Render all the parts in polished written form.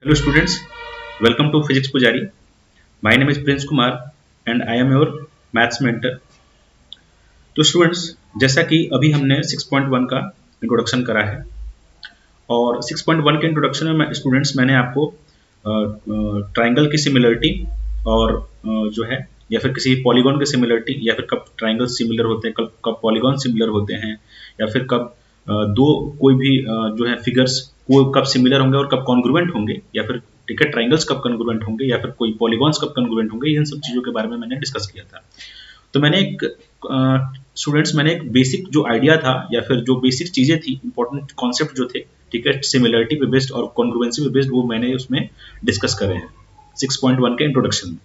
Hello students, welcome to Physics Pujari. My name is Prince Kumar and I am your maths mentor. तो students, जैसा कि अभी हमने 6.1 का इंट्रोडक्शन करा है और 6.1 के इंट्रोडक्शन में स्टूडेंट्स मैंने आपको ट्राइंगल की सिमिलरिटी और जो है या फिर किसी पॉलीगॉन की सिमिलरिटी या फिर कब ट्राइंगल सिमिलर होते हैं, कब पॉलीगॉन सिमिलर होते हैं या फिर कब दो कोई भी जो है फिगर्स वो कब सिमिलर होंगे और कब कॉन्ग्रुएंट होंगे या फिर ठीक है ट्राइंगल्स कब कॉन्ग्रुएंट होंगे या फिर कोई पॉलीगॉन्स कब कॉन्ग्रुएंट होंगे, इन सब चीज़ों के बारे में मैंने डिस्कस किया था। तो मैंने एक स्टूडेंट्स मैंने एक बेसिक जो आइडिया था या फिर जो बेसिक चीज़ें थी, इंपॉर्टेंट कॉन्सेप्ट जो थे, ठीक है, सिमिलरिटी पे बेस्ड और कॉन्ग्रुएंसी पे बेस्ड, वो मैंने उसमें डिस्कस करे हैं 6.1 के इंट्रोडक्शन में।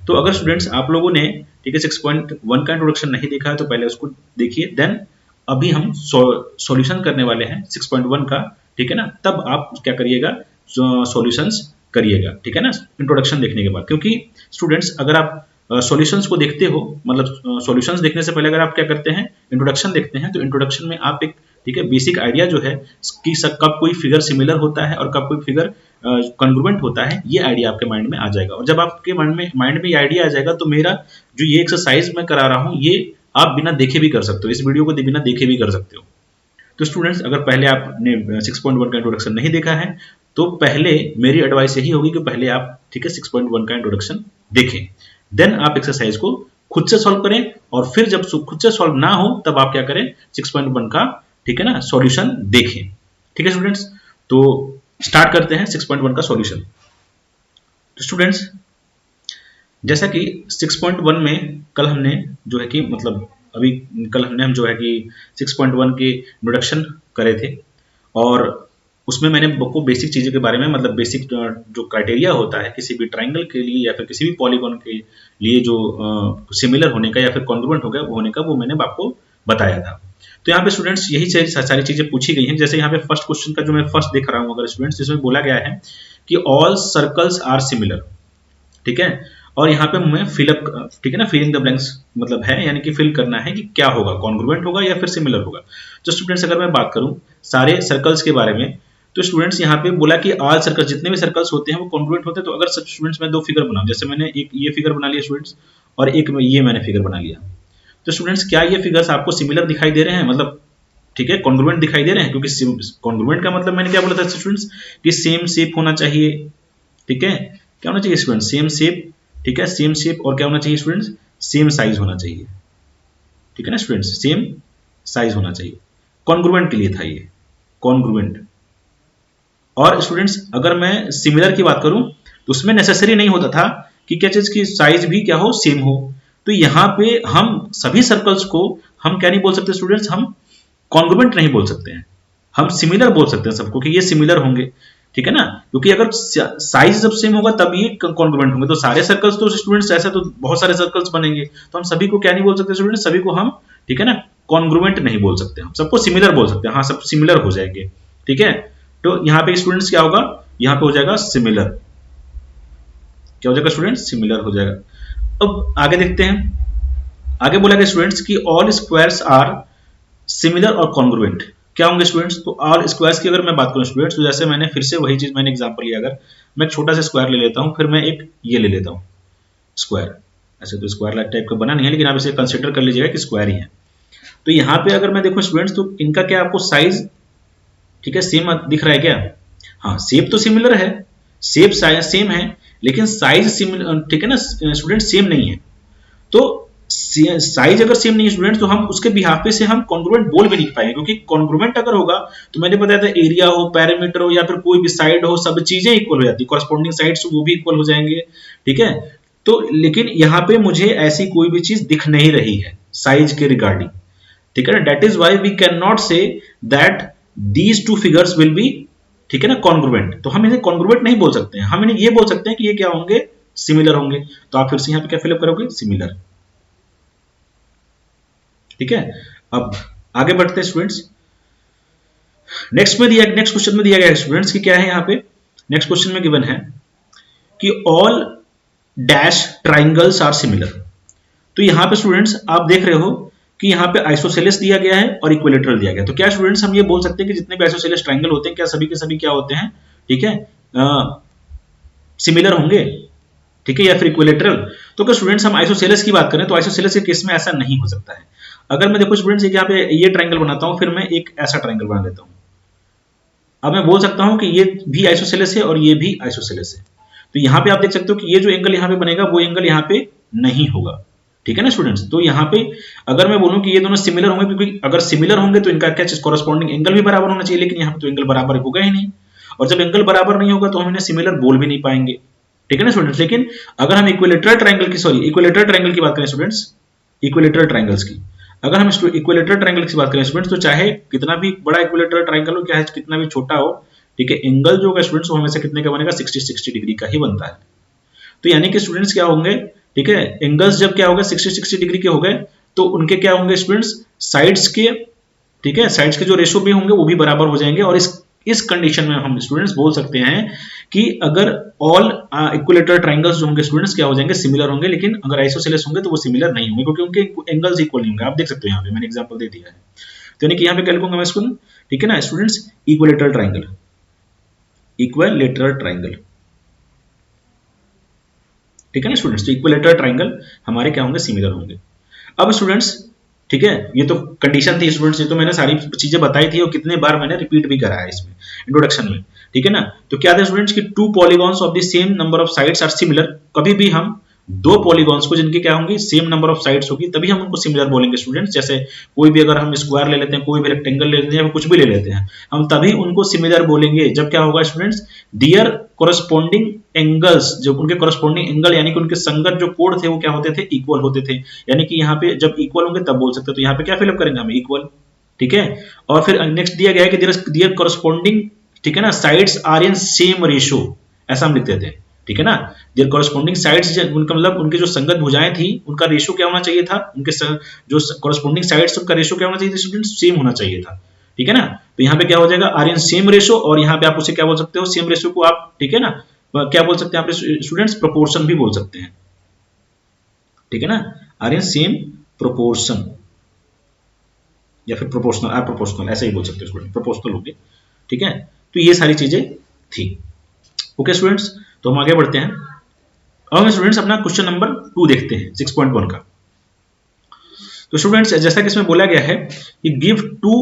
तो अगर स्टूडेंट्स आप लोगों ने ठीक है 6.1 का इंट्रोडक्शन नहीं देखा है तो पहले उसको देखिए, देन अभी हम सॉल्यूशन करने वाले हैं 6.1 का, ठीक है ना। तब आप क्या करिएगा, सॉल्यूशंस करिएगा, ठीक है ना, इंट्रोडक्शन देखने के बाद। क्योंकि स्टूडेंट्स अगर आप सॉल्यूशंस को देखते हो, मतलब सॉल्यूशंस देखने से पहले अगर आप क्या करते हैं, इंट्रोडक्शन देखते हैं, तो इंट्रोडक्शन में आप एक ठीक है बेसिक आइडिया जो है कि कब कोई फिगर सिमिलर होता है और कब कोई फिगर कॉन्ग्रुएंट होता है, ये आइडिया आपके माइंड में आ जाएगा। और जब आपके माइंड में ये आइडिया आ जाएगा तो मेरा जो ये एक्सरसाइज मैं करा रहा हूँ ये आप बिना देखे भी कर सकते हो, इस वीडियो को बिना देखे भी कर सकते हो। तो स्टूडेंट्स अगर पहले आपने 6.1 का इंट्रोडक्शन नहीं देखा है तो पहले मेरी एडवाइस यही होगी कि पहले आप ठीक है 6.1 का इंट्रोडक्शन देखें, देन आप एक्सरसाइज को खुद से सॉल्व करें और फिर जब खुद से सॉल्व ना हो तब आप क्या करें 6.1 का ठीक है ना सॉल्यूशन देखें। ठीक है स्टूडेंट्स, तो स्टार्ट करते हैं 6.1 का सॉल्यूशन। तो स्टूडेंट्स जैसा कि 6.1 में कल हमने जो है कि मतलब अभी कल हमने हम जो है कि 6.1 के इंट्रोडक्शन करे थे और उसमें मैंने आपको बेसिक चीज़ों के बारे में, मतलब बेसिक जो क्राइटेरिया होता है किसी भी ट्राइंगल के लिए या फिर किसी भी पॉलीगॉन के लिए जो सिमिलर होने का या फिर कॉन्ग्रुएंट होने का वो मैंने आपको बताया था। तो यहाँ पे स्टूडेंट्स यही सारी चीज़ें पूछी गई हैं। जैसे यहाँ पे फर्स्ट क्वेश्चन का जो मैं फर्स्ट देख रहा हूँ अगर स्टूडेंट्स, जिसमें बोला गया है कि ऑल सर्कल्स आर सिमिलर, ठीक है, और यहाँ पे मैं फिलअप ठीक है ना, फिलिंग द ब्लैंक्स मतलब है, यानी कि फिल करना है कि क्या होगा, कॉन्ग्रुएंट होगा या फिर सिमिलर होगा। तो स्टूडेंट्स अगर मैं बात करूं सारे सर्कल्स के बारे में तो स्टूडेंट्स यहाँ पे बोला कि ऑल सर्कल्स, जितने भी सर्कल्स होते हैं वो कॉन्ग्रुएंट होते हैं। तो अगर स्टूडेंट्स मैं दो फिगर बनाऊं, जैसे मैंने एक ये फिगर बना लिया स्टूडेंट्स और एक ये मैंने फिगर बना लिया, तो स्टूडेंट्स क्या ये फिगर्स आपको सिमिलर दिखाई दे रहे हैं, मतलब ठीक है कॉन्ग्रुएंट दिखाई दे रहे हैं? क्योंकि कॉन्ग्रुएंट का मतलब मैंने क्या बोला था स्टूडेंट्स कि सेम शेप होना चाहिए, ठीक है, क्या होना चाहिए स्टूडेंट्स, सेम शेप, ठीक है, सेम शेप, और क्या होना चाहिए स्टूडेंट्स, सेम साइज होना चाहिए, ठीक है ना स्टूडेंट्स, सेम साइज होना चाहिए। कॉन्ग्रुएंट के लिए था ये, कॉन्ग्रुएंट। और स्टूडेंट्स अगर मैं सिमिलर की बात करूं तो उसमें नेसेसरी नहीं होता था कि क्या चीज की साइज भी क्या हो, सेम हो। तो यहाँ पे हम सभी सर्कल्स को हम क्या नहीं बोल सकते स्टूडेंट्स, हम कॉन्ग्रुएंट नहीं बोल सकते हैं, हम सिमिलर बोल सकते हैं सबको कि ये सिमिलर होंगे, ठीक है ना, क्योंकि अगर साइज जब सेम होगा तब ये कॉन्ग्रुएंट होंगे। तो सारे सर्कल्स तो स्टूडेंट्स ऐसा तो बहुत सारे सर्कल्स बनेंगे, तो हम सभी को क्या नहीं बोल सकते स्टूडेंट्स, सभी को हम ठीक है ना कॉन्ग्रुएंट नहीं बोल सकते, हम सबको सिमिलर बोल सकते हैं, हाँ सब सिमिलर हो जाएंगे, ठीक है। तो यहाँ पे स्टूडेंट्स क्या होगा, यहाँ पे हो जाएगा सिमिलर, क्या हो जाएगा स्टूडेंट्स, सिमिलर हो जाएगा। अब आगे देखते हैं, आगे बोला गया स्टूडेंट्स कि ऑल स्क्वायर्स आर सिमिलर और कॉन्ग्रुएंट क्या होंगे स्टूडेंट्स। तो ऑल स्क्वायर्स की अगर मैं बात करूं स्टूडेंट्स, तो जैसे मैंने फिर से वही चीज मैंने एग्जांपल लिया, अगर मैं एक छोटा सा स्क्वायर ले लेता हूं, फिर मैं एक ये ले लेता हूं स्क्वायर, ऐसे तो स्क्वायर लाइक टाइप का बना नहीं है लेकिन आप इसे कंसिडर कर लीजिएगा कि स्क्वायर ही है। तो यहाँ पे अगर मैं देखूं स्टूडेंट्स तो इनका क्या आपको साइज ठीक है सेम दिख रहा है क्या, हाँ शेप तो सिमिलर है, शेप सेम है लेकिन साइज सिमिलर ठीक है ना स्टूडेंट सेम नहीं है। तो साइज अगर सेम नहीं है स्टूडेंट तो हम उसके बिहाफ पे से हम कॉन्ग्रुएंट बोल भी नहीं पाएंगे, क्योंकि कॉन्ग्रुएंट अगर होगा तो मैंने बताया था एरिया हो, पैरामीटर हो या फिर कोई भी साइड हो, सब चीजें इक्वल हो जाती है, कॉरस्पॉन्डिंग साइड्स वो भी इक्वल हो जाएंगे, ठीक है। तो लेकिन यहाँ पे मुझे ऐसी कोई भी चीज दिख नहीं रही है साइज के रिगार्डिंग, ठीक है ना, that is why we can not say that these two figures will be ठीक है ना कॉन्ग्रुएंट। तो हम इन्हें कॉन्ग्रुएंट नहीं बोल सकते हैं, हम इन्हें ये बोल सकते हैं कि ये क्या होंगे, सिमिलर होंगे। तो आप फिर से यहाँ पे क्या फिलअप करोगे, सिमिलर, ठीक है। अब आगे बढ़ते हैं स्टूडेंट्स, नेक्स्ट क्वेश्चन में दिया गया है स्टूडेंट्स कि क्या है यहाँ पे, नेक्स्ट क्वेश्चन में गिवन है कि all dash triangles are similar. तो यहाँ पे स्टूडेंट्स आप देख रहे हो कि यहाँ पे आइसोसेलेस दिया गया है और इक्विलेटरल दिया गया है। तो क्या स्टूडेंट्स हम ये बोल सकते हैं कि जितने भी आइसोसेलेस ट्राइंगल होते हैं क्या सभी के सभी क्या होते हैं, ठीक है, सिमिलर होंगे, ठीक है, या फिर इक्विलेटरल। तो अगर स्टूडेंट्स हम आइसोसेलेस की बात करें तो आइसोसेलेस के केस में ऐसा नहीं हो सकता है। अगर मैं देखो स्टूडेंट्स एक यहाँ पे ये ट्रायंगल बनाता हूँ, फिर मैं एक ऐसा ट्रायंगल बना लेता हूँ, अब मैं बोल सकता हूँ कि ये भी आइसोसेलेस है और ये भी आइसोसेलेस है। तो यहाँ पे आप देख सकते हो कि ये जो एंगल यहाँ पे बनेगा वो एंगल यहाँ पे नहीं होगा, ठीक है ना स्टूडेंट्स। तो यहाँ पे अगर मैं बोलूँ कि ये दोनों सिमिलर होंगे, क्योंकि अगर सिमिलर होंगे तो इनका क्या कॉरस्पॉन्डिंग एंगल भी बराबर होना चाहिए, लेकिन यहाँ पे तो एंगल बराबर होगा ही नहीं, और जब एंगल बराबर नहीं होगा तो हम इन्हें सिमिलर बोल भी नहीं पाएंगे, ठीक है ना स्टूडेंट्स। लेकिन अगर हम इक्विलेटरल ट्रायंगल की बात करें स्टूडेंट्स, इक्विलेटरल ट्रायंगल्स की अगर हम इक्विलेटरल ट्रायंगल की बात करें स्टूडेंट्स, तो चाहे कितना भी बड़ा इक्विलेटरल ट्रायंगल हो, चाहे कितना भी छोटा हो, ठीक है, एंगल जो होगा स्टूडेंट्स वो हमेशा कितने का बनेगा, 60 डिग्री का ही बनता है। तो यानी कि स्टूडेंट्स क्या होंगे, ठीक है, एंगल्स जब क्या होगा 60 डिग्री के हो गए तो उनके क्या होंगे स्टूडेंट्स, साइड्स के, ठीक है, साइड्स के जो रेशो भी होंगे वो भी बराबर हो जाएंगे। और इस कंडीशन में हम स्टूडेंट्स बोल सकते हैं कि अगर ऑल इक्विलेटरल ट्रायंगल्स जो होंगे स्टूडेंट्स क्या हो जाएंगे, सिमिलर होंगे, लेकिन अगर आइसोसेलेस होंगे तो वो सिमिलर नहीं होंगे, क्योंकि उनके एंगल्स इक्वल नहीं होंगे। आप देख सकते हो यहाँ पे मैंने एग्जांपल दे दिया है, तो यानी कि यहाँ पे क्या लिखूंगा मैं इसको, ठीक है ना students, equilateral triangle, equilateral triangle, ठीक है ना स्टूडेंट्स। तो इक्विलेटरल ट्रायंगल हमारे क्या होंगे, सिमिलर होंगे। अब स्टूडेंट्स, ठीक है, ये तो कंडीशन थी स्टूडेंट्स, ये तो मैंने सारी चीजें बताई थी और कितने बार मैंने रिपीट भी करा है इसमें इंट्रोडक्शन में, ठीक है ना। तो क्या था स्टूडेंट्स कि two polygons of the same number of sides are similar, कभी भी हम दो पॉलीगॉन्स को जिनकी क्या होंगी, सेम नंबर ऑफ साइड्स होगी, तभी हम उनको सिमिलर बोलेंगे स्टूडेंट्स। जैसे कोई भी अगर हम स्क्वायर ले लेते हैं, कोई भी रेक्टेंगल ले लेते हैं, कुछ भी ले लेते हैं, हम तभी उनको सिमिलर बोलेंगे जब क्या होगा स्टूडेंट्स, दियर कोरस्पॉन्डिंग एंगल्स, जो उनके कोरस्पॉन्डिंग एंगल यानी कि उनके संगत जो कोण थे वो क्या होते थे, इक्वल होते थे। यानी कि यहाँ पे जब इक्वल होंगे तब बोल सकते हैं। तो यहाँ पे क्या फिलअप करेंगे हम, इक्वल, ठीक है। और फिर नेक्स्ट दिया गया है कि दियर कोरस्पॉन्डिंग, ठीक है ना, sides are in same ratio, ऐसा हम लिखते थे, ठीक है ना। देयर कोरस्पॉन्डिंग साइड्स, उनका मतलब उनकी जो संगत भुजाएं थी उनका रेशो क्या होना चाहिए था, उनके जो कोरस्पॉन्डिंग साइड्स उनका रेशो क्या होना चाहिए था स्टूडेंट्स, सेम होना चाहिए था, ठीक है ना। तो यहाँ पे क्या हो जाएगा, आर इन सेम रेशो, और यहाँ पे आप उसे क्या बोल सकते हो, सेम रेशो को आप, ठीक है ना, क्या बोल सकते हैं आप स्टूडेंट्स, प्रोपोर्शन भी बोल सकते हैं, ठीक है ना, आर इन सेम प्रोपोर्शन या फिर प्रोपोर्शनल, प्रोपोर्शनल ऐसा ही बोल सकते हो स्टूडेंट, प्रोपोर्शनल हो गए, ठीक है। तो ये सारी चीजें थी, ओके स्टूडेंट्स। तो हम आगे बढ़ते हैं। अब हम स्टूडेंट्स अपना क्वेश्चन नंबर 2 देखते हैं 6.1 का। तो स्टूडेंट्स जैसा कि इसमें बोला गया है कि give two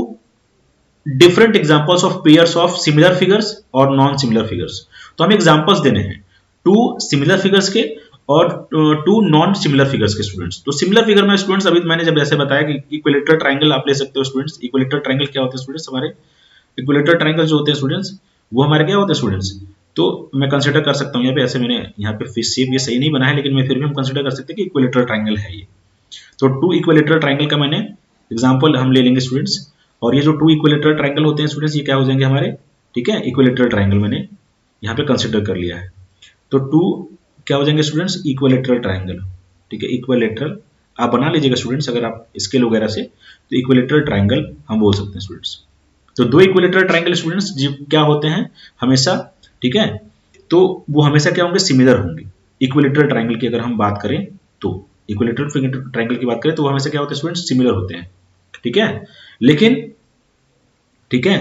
different examples of pairs of similar figures और नॉन सिमिलर फिगर्स। तो हमें एग्जांपल्स देने हैं टू सिमिलर फिगर्स के और टू नॉन सिमिलर फिगर्स के स्टूडेंट्स। तो सिमिलर फिगर में स्टूडेंट्स अभी मैंने जब जैसे बताया कि इक्विलेटरल ट्रायंगल आप ले सकते हो स्टूडेंट्स। इक्विलेटरल ट्रायंगल क्या होते हैं स्टूडेंट्स, हमारे इक्विलेटरल ट्रायंगल जो होते हैं स्टूडेंट्स वो हमारे क्या होते हैं स्टूडेंट्स। तो मैं कंसीडर कर सकता हूँ यहाँ पे, ऐसे मैंने यहाँ पे फिश शेप ये सही नहीं बना है, लेकिन मैं फिर भी हम कंसीडर कर सकते हैं कि इक्विलेटरल ट्रायंगल है ये। तो टू इक्विलेटरल ट्रायंगल का मैंने एग्जांपल हम ले लेंगे स्टूडेंट्स, और ये जो टू इक्विलेटरल ट्रायंगल होते हैं स्टूडेंट्स ये क्या हो जाएंगे हमारे, ठीक है, इक्विलेटरल ट्रायंगल मैंने यहाँ पे कंसीडर कर लिया है। तो टू क्या हो जाएंगे स्टूडेंट्स, इक्विलेटरल ट्रायंगल, ठीक है, इक्विलेटरल आप बना लीजिएगा स्टूडेंट्स अगर आप स्केल वगैरह से, तो इक्विलेटरल ट्रायंगल हम बोल सकते हैं स्टूडेंट्स। तो दो इक्विलेटरल ट्रायंगल स्टूडेंट्स क्या होते हैं हमेशा, ठीक है, तो वो हमेशा क्या होंगे, सिमिलर होंगे। इक्विलेटरल ट्रायंगल की अगर हम बात करें तो इक्विलेटरल ट्रायंगल की बात करें तो वो हमेशा क्या होते हैं स्टूडेंट्स, सिमिलर होते हैं, ठीक है। लेकिन ठीक है,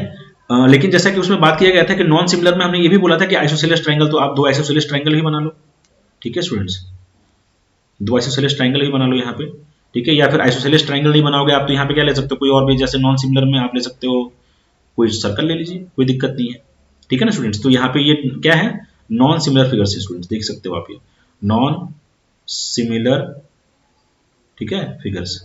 लेकिन जैसा कि उसमें बात किया गया था कि नॉन सिमिलर में हमने ये भी बोला था कि आइसोसेलेस ट्रायंगल, तो आप दो आइसोसेलेस ट्रायंगल ही बना लो, ठीक है स्टूडेंट्स, दो आइसोसेलेस ट्रायंगल ही बना लो यहाँ पे, ठीक है। या फिर आइसोसेलेस ट्रायंगल नहीं बनाओगे आप तो यहाँ पे क्या ले सकते हो, कोई और भी, जैसे नॉन सिमिलर में आप ले सकते हो कोई सर्कल ले लीजिए, कोई दिक्कत नहीं है, ठीक है ना स्टूडेंट्स। तो यहाँ पे ये क्या है, नॉन सिमिलर फिगर्स है स्टूडेंट्स, देख सकते हो आप ये नॉन सिमिलर, ठीक है, फिगर्स।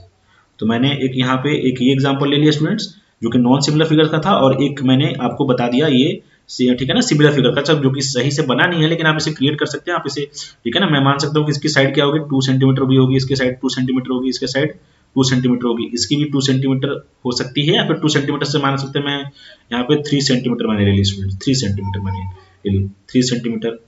तो मैंने एक यहाँ पे एक ये एग्जांपल ले लिया स्टूडेंट्स जो कि नॉन सिमिलर फिगर का था, और एक मैंने आपको बता दिया ये, ठीक है ना, सिमिलर फिगर का, जो कि सही से बना नहीं है लेकिन आप इसे क्रिएट कर सकते हैं, आप इसे, ठीक है ना। मैं मान सकता हूँ कि इसकी साइड क्या होगी, 2 सेंटीमीटर भी होगी, इसकी साइड 2 सेंटीमीटर होगी, इसके साइड 2 सेंटीमीटर होगी, इसकी भी 2 सेंटीमीटर हो सकती है, या फिर 2 सेंटीमीटर से मान सकते हैं। मैं यहाँ पे 3 सेंटीमीटर मैंने ले ली स्टूडेंट, 3 सेंटीमीटर मैंने ले ली, 3 सेंटीमीटर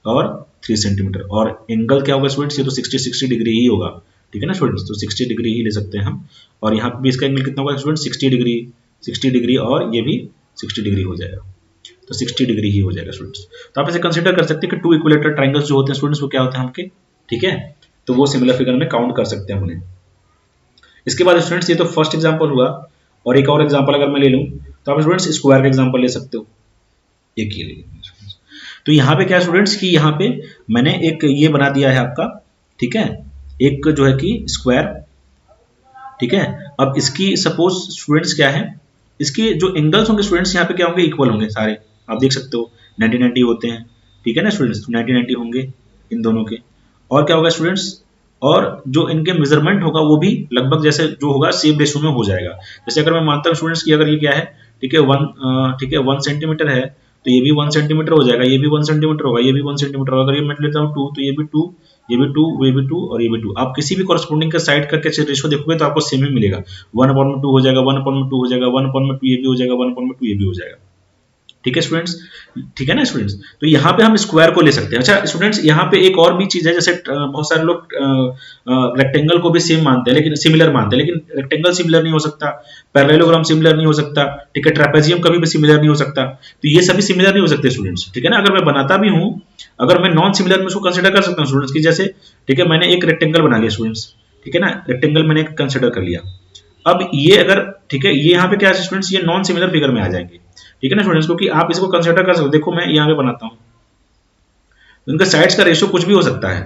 और 3 सेंटीमीटर, और एंगल क्या होगा स्टूडेंट्स, ये तो 60 डिग्री ही होगा, ठीक है ना स्टूडेंट्स। तो 60 डिग्री ही ले सकते हैं हम, और यहाँ पे भी इसका एंगल कितना होगा स्टूडेंट, 60 डिग्री, और ये भी 60 डिग्री हो जाएगा, तो 60 डिग्री ही हो जाएगा स्टूडेंट्स। तो आप इसे कंसीडर कर सकते हैं कि टू इक्विलेटरल ट्रायंगल्स जो होते हैं स्टूडेंट्स वो क्या होते हैं हमके, ठीक है, तो वो सिमिलर फिगर में काउंट कर सकते हैं उन्हें। इसके बाद स्टूडेंट्स ये तो फर्स्ट एग्जांपल हुआ, और एक और एग्जांपल अगर मैं ले लूं तो आप स्टूडेंट्स स्क्वायर का एग्जांपल ले सकते हो, एक ये ले लीजिए। तो यहाँ पे क्या है स्टूडेंट्स कि यहाँ पे मैंने एक ये बना दिया है आपका, ठीक है, एक जो है कि स्क्वायर, ठीक है। अब इसकी सपोज स्टूडेंट्स क्या है, इसके जो एंगल्स होंगे स्टूडेंट्स यहाँ पे क्या होंगे, इक्वल होंगे सारे, आप देख सकते हो 90-90 होते हैं, ठीक है ना स्टूडेंट्स, 90-90 होंगे इन दोनों के। और क्या होगा स्टूडेंट्स, और जो इनके मेजरमेंट होगा वो भी लगभग जैसे जो होगा सेम रेशो में हो जाएगा। जैसे अगर मैं मानता हूँ स्टूडेंट्स की अगर ये क्या है, ठीक है, 1 सेंटीमीटर है, तो ये भी 1 सेंटीमीटर हो जाएगा, ये भी 1 सेंटीमीटर होगा, ये भी 1 सेंटीमीटर होगा। अगर ये मैं लेता हूँ 2, तो ये भी 2, ये भी 2, ये भी 2 और ये भी 2। आप किसी भी कॉरस्पॉन्डिंग का साइड का कैसे रेशो देखोगे तो आपको सेम ही मिलेगा, 1/2 हो जाएगा, 1/2 हो जाएगा, 1/2 ये भी हो जाएगा, 1/2 ये भी हो जाएगा, ठीक है स्टूडेंट्स, ठीक है ना स्टूडेंट्स। तो यहाँ पे हम स्क्वायर को ले सकते हैं। अच्छा स्टूडेंट्स, यहाँ पे एक और भी चीज है, जैसे बहुत सारे लोग रेक्टेंगल को भी सेम मानते हैं, लेकिन सिमिलर मानते हैं, लेकिन रेक्टेंगल सिमिलर नहीं हो सकता, पैरेललोग्राम सिमिलर नहीं हो सकता, ठीक है, ट्रेपेजियम कभी भी सिमिलर नहीं हो सकता। तो ये सभी सिमिलर नहीं हो सकते स्टूडेंट्स, ठीक है ना। अगर मैं बनाता भी हूँ, अगर मैं नॉन सिमिलर में उसको कंसिडर कर सकता हूँ स्टूडेंट्स की, जैसे ठीक है मैंने एक रेक्टेंगल बना लिया स्टूडेंट्स, ठीक है ना, रेक्टेंगल मैंने कंसिडर कर लिया। अब ये अगर, ठीक है, ये यहाँ पे क्या है स्टूडेंट्स, ये नॉन सिमिलर फिगर में आ जाएंगे, ठीक है ना स्टूडेंट्स, क्योंकि आप इसको कंसिडर कर सकते हो। देखो मैं यहाँ पे बनाता हूँ, उनका साइड्स का रेशियो कुछ भी हो सकता है,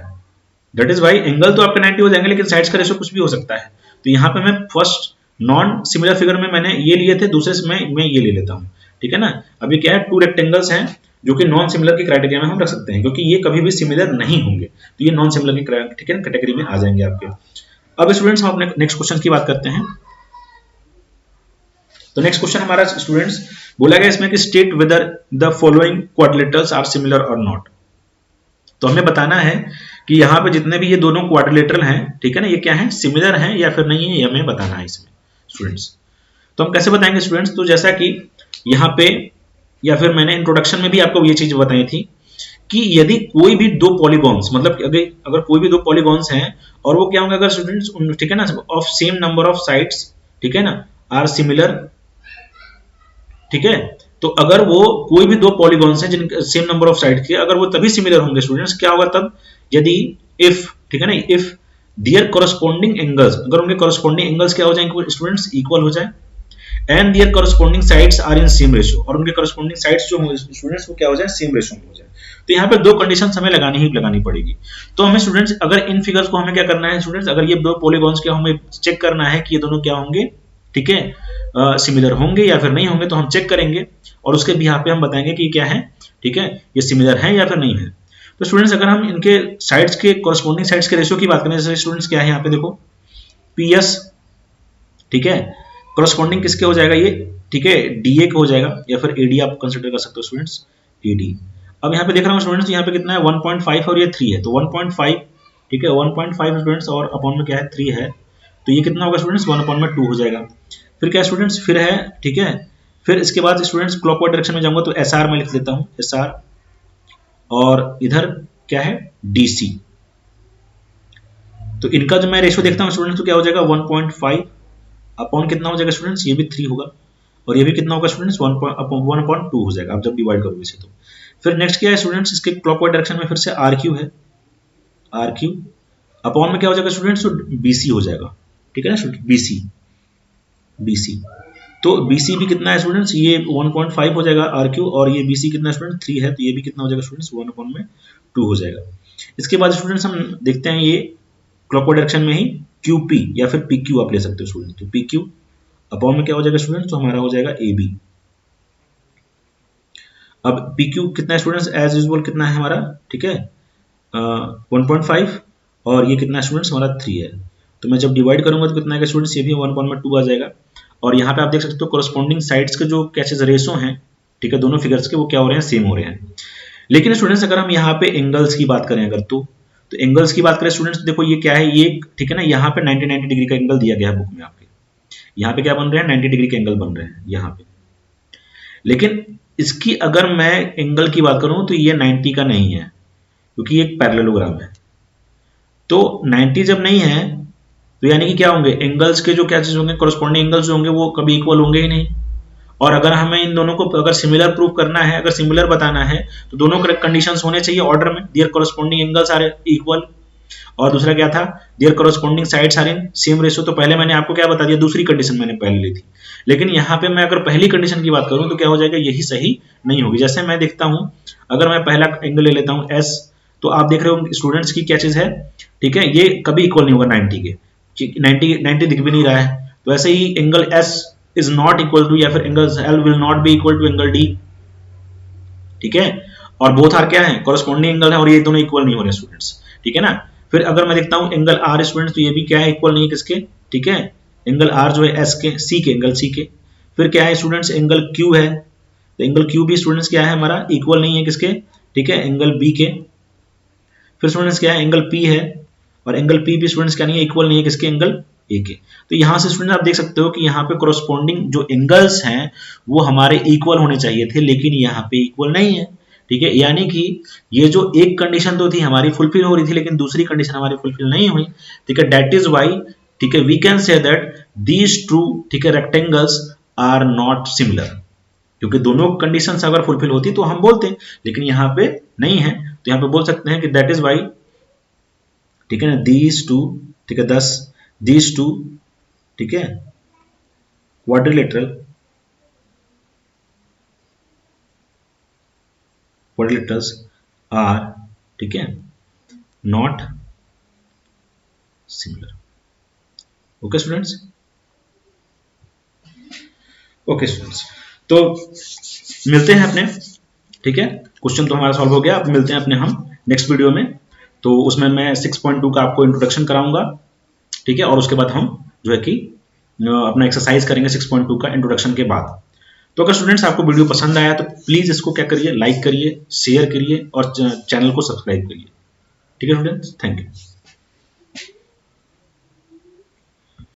दैट इज वाई एंगल तो आपके 90 हो जाएंगे, लेकिन साइड्स का रेशियो कुछ भी हो सकता है। तो यहाँ पे मैं फर्स्ट नॉन सिमिलर फिगर में मैंने ये लिए थे, दूसरे से मैं ये ले लेता हूँ, ठीक है ना। अब ये क्या है, 2 रेक्टेंगल्स हैं जो कि नॉन सिमिलर की क्राइटेरिया में हम रख सकते हैं, क्योंकि ये कभी भी सिमिलर नहीं होंगे, तो ये नॉन सिमिलर की, ठीक है, कैटेगरी में आ जाएंगे आपके। अब स्टूडेंट्स हम अपने नेक्स्ट क्वेश्चन की बात करते हैं। तो नेक्स्ट क्वेश्चन हमारा स्टूडेंट्स बोला गया इसमें कि state whether the following quadrilaterals are similar और नॉट। तो हमें बताना है कि यहाँ पे जितने भी ये दोनों क्वाड्रिलेटरल हैं, ठीक है ना, ये क्या है, सिमिलर हैं या फिर नहीं है, ये हमें बताना है इसमें स्टूडेंट्स। तो हम कैसे बताएंगे स्टूडेंट्स, तो जैसा कि यहाँ पे या फिर मैंने इंट्रोडक्शन में भी आपको ये चीज बताई थी कि यदि कोई भी 2 पॉलीगॉन्स, मतलब अगर कोई भी 2 पॉलीगॉन्स हैं और वो क्या होंगे अगर स्टूडेंट्स, ठीक है ना, of same number of sides, ठीक है ना, आर सिमिलर, ठीक है। तो अगर वो कोई भी 2 पॉलीगॉन्स हैं जिनके सेम नंबर ऑफ साइड के, अगर वो तभी सिमिलर होंगे स्टूडेंट्स, क्या होगा तब, यदि इफ, ठीक है ना, इफ देयर कॉरस्पॉन्डिंग एंगल्स, अगर उनके कॉरस्पॉन्डिंग एंगल्स क्या हो जाएंगे स्टूडेंट्स, इक्वल हो जाए, and their corresponding sides are in same ratio, और उनके कॉरस्पॉन्डिंग साइड्स जो होंगे स्टूडेंट्स वो क्या हो जाए, सेम रेशियो में हो जाए। तो यहाँ पे 2 कंडीशंस हमें लगानी पड़ेगी। तो हमें स्टूडेंट्स अगर इन फिगर्स को हमें क्या करना है स्टूडेंट्स, अगर ये 2 पॉलीगॉन्स के हमें चेक करना है कि ये दोनों क्या होंगे, ठीक है, सिमिलर होंगे या फिर नहीं होंगे, तो हम चेक करेंगे और उसके भी यहाँ पे हम बताएंगे कि क्या है, ठीक है, ये सिमिलर है या फिर नहीं है। तो स्टूडेंट्स अगर हम इनके साइड्स के कॉरस्पॉन्डिंग साइड्स के रेशियो की बात करें, जैसे स्टूडेंट्स क्या है यहाँ पे देखो पीएस, ठीक है, कॉरस्पॉन्डिंग किसके हो जाएगा ये, ठीक है, डीए का हो जाएगा, या फिर एडी आप कंसिडर कर सकते हो स्टूडेंट्स, एडी। अब यहाँ पे देख रहा हूँ स्टूडेंट्स, यहाँ पे कितना है 1.5 और ये 3 है, तो 1.5, ठीक है, 1.5 स्टूडेंट्स और अपॉन में क्या है 3 है, तो ये कितना होगा स्टूडेंट्स 1/2 हो जाएगा। फिर क्या स्टूडेंट्स, फिर है, ठीक है, फिर इसके बाद स्टूडेंट्स क्लॉकवाइज डायरेक्शन में जाऊंगा तो एसआर में लिख देता हूं, एसआर, और इधर क्या है डीसी। तो इनका जो मैं रेशियो देखता हूं स्टूडेंट्स तो क्या हो जाएगा 1.5 अपॉन कितना हो जाएगा स्टूडेंट्स, ये भी 3 होगा, और ये भी कितना होगा स्टूडेंट्स 1/2 हो जाएगा, आप जब डिवाइड करोगे इसे। तो फिर नेक्स्ट क्या है स्टूडेंट्स, इसके क्लॉकवाइज डायरेक्शन में फिर से आर क्यू है, आर क्यू अपॉन में क्या हो जाएगा स्टूडेंट्स, तो बीसी हो जाएगा, ठीक है ना स्टूडेंट, बीसी, बीसी। तो BC भी कितना है स्टूडेंट्स, ये 1.5 हो जाएगा RQ, और ये BC कितना स्टूडेंट 3 है, तो ये भी कितना हो जाएगा स्टूडेंट्स 1/2 हो जाएगा। इसके बाद स्टूडेंट्स हम देखते हैं ये क्लॉकवाइज डायरेक्शन में ही QP या फिर PQ आप ले सकते हो स्टूडेंट, तो PQ अपॉन में क्या हो जाएगा स्टूडेंट्स, तो हमारा हो जाएगा AB। अब PQ कितना है स्टूडेंट्स, एज यूजुअल कितना है हमारा, ठीक है, 1.5, और ये कितना स्टूडेंट्स हमारा 3 है, तो मैं जब डिवाइड करूंगा तो कितना आएगा स्टूडेंट्स, ये भी 1/2 आ जाएगा। और यहाँ पे आप देख सकते हो कॉरस्पॉन्डिंग साइड्स के जो कैचेस रेशो हैं, ठीक है, दोनों फिगर्स के वो क्या हो रहे हैं, सेम हो रहे हैं। लेकिन स्टूडेंट्स अगर हम यहाँ पे एंगल्स की बात करें अगर तो एंगल्स की बात करें स्टूडेंट्स, देखो ये क्या है, ये ठीक है ना, यहाँ पे 90 डिग्री का एंगल दिया गया है बुक में आपके, यहाँ पे क्या बन रहे हैं 90 डिग्री के एंगल बन रहे हैं यहाँ पे। लेकिन इसकी अगर मैं एंगल की बात करूं तो ये 90 का नहीं है, क्योंकि ये एक पैरेललोग्राम है। तो 90 जब नहीं है तो यानी कि क्या होंगे, एंगल्स के जो क्या चीज होंगे, कॉरस्पॉन्डिंग एंगल्स जो होंगे वो कभी इक्वल होंगे ही नहीं। और अगर हमें इन दोनों को अगर सिमिलर प्रूव करना है, अगर सिमिलर बताना है, तो दोनों कंडीशंस होने चाहिए ऑर्डर में, their corresponding angles are equal, और दूसरा क्या था, their corresponding sides are in same ratio. तो पहले मैंने आपको क्या बता दिया, दूसरी कंडीशन मैंने पहले ली थी, लेकिन यहाँ पे मैं अगर पहली कंडीशन की बात करूं तो क्या हो जाएगा, यही सही नहीं होगी। जैसे मैं देखता हूं, अगर मैं पहला एंगल ले लेता हूं एस, तो आप देख रहे हो स्टूडेंट्स की क्या चीज है, ठीक है, ये कभी इक्वल नहीं होगा 90 के, 90 दिख भी नहीं रहा है। तो ऐसे ही angle S is not equal to, या फिर angle L will not be equal to angle D, ठीक है। और बोथ आर क्या है, कॉरेस्पॉन्डिंग एंगल है, और ये दोनों इक्वल नहीं हो रहे स्टूडेंट्स, ठीक है ना। फिर अगर मैं देखता हूं एंगल आर स्टूडेंट्स, तो ये भी क्या है, इक्वल नहीं है किसके, ठीक है, एंगल आर जो है एस के, सी के, एंगल सी के। फिर क्या है स्टूडेंट्स, एंगल क्यू है, तो एंगल क्यू भी स्टूडेंट्स क्या है हमारा, इक्वल नहीं है किसके, ठीक है, एंगल बी के। फिर स्टूडेंट्स क्या है, एंगल पी है, और एंगल पी भी स्टूडेंट्स क्या नहीं है, इक्वल नहीं है किसके, एंगल ए के। तो यहां से स्टूडेंट आप देख सकते हो कि यहाँ पे कोरोस्पोंडिंग जो एंगल्स हैं वो हमारे इक्वल होने चाहिए थे, लेकिन यहाँ पे इक्वल नहीं है, ठीक है। यानी कि ये जो एक कंडीशन तो थी हमारी फुलफिल हो रही थी, लेकिन दूसरी कंडीशन हमारी फुलफिल नहीं हुई, ठीक है। दैट इज वाई, ठीक है, we can say that these two, ठीक है, रेक्टेंगल्स आर नॉट सिमिलर, क्योंकि दोनों कंडीशंस अगर फुलफिल होती तो हम बोलते हैं, लेकिन यहाँ पे नहीं है, तो यहाँ पे बोल सकते हैं कि दैट इज वाई, ठीक है ना, दीज टू, ठीक है, दस दीज टू, ठीक है, क्वाड्रिलेटरल्स आर, ठीक है, not similar. Okay students, okay students, तो मिलते हैं अपने, ठीक है, क्वेश्चन तो हमारा सॉल्व हो गया। अब मिलते हैं अपने हम नेक्स्ट वीडियो में, तो उसमें मैं 6.2 का आपको इंट्रोडक्शन कराऊंगा, ठीक है, और उसके बाद हम जो है कि अपना एक्सरसाइज करेंगे 6.2 का इंट्रोडक्शन के बाद। तो अगर स्टूडेंट्स आपको वीडियो पसंद आया तो प्लीज इसको क्या करिए, लाइक करिए, शेयर करिए और चैनल को सब्सक्राइब करिए, ठीक है स्टूडेंट्स, थैंक यू।